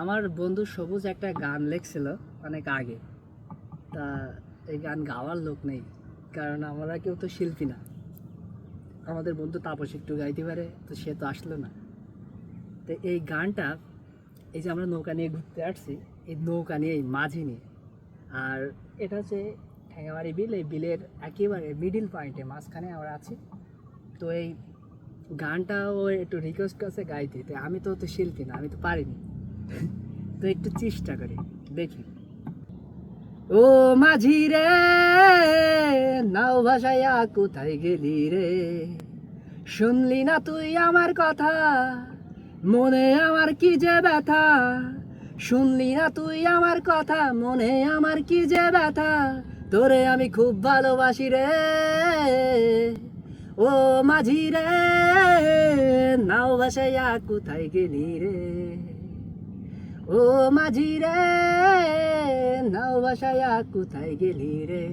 আমার বন্ধু সবুজ একটা গান লিখছিল অনেক আগে। তা এই গান গাওয়ার লোক নেই, কারণ আমরা কেউ তো শিল্পী না। আমাদের বন্ধু তাপস একটু গাইতে পারে, তো সে তো আসলো না। তো এই গানটা, এই যে আমরা নৌকা নিয়ে ঘুরতে আসছি, এই নৌকা নিয়ে এই মাঝি নিয়ে, আর এটা হচ্ছে ঠ্যাঙ্গামারি বিল। এই বিলের একেবারে মিডিল পয়েন্টে মাঝখানে আমরা আছি। তো এই গানটা ও একটু রিকোয়েস্ট করছে গাইতে, তো আমি তো শিল্পী না, আমি তো পারিনি। তো একটু চেষ্টা করি, দেখি। ও মাঝি রে, নাও ভাসাইয়া কোথায় গেলি রে? শুনলি না তুই আমার কথা, মনে আমার কি যে ব্যথা। শুনলি না তুই আমার কথা, মনে আমার কি যে ব্যথা। তোরে আমি খুব ভালোবাসি রে। ও মাঝি রে, নাও ভাসাইয়া কোথায় গেলি রে? ও মাঝি রে, নাও ভাসাইয়া কোথায় গেলি রে?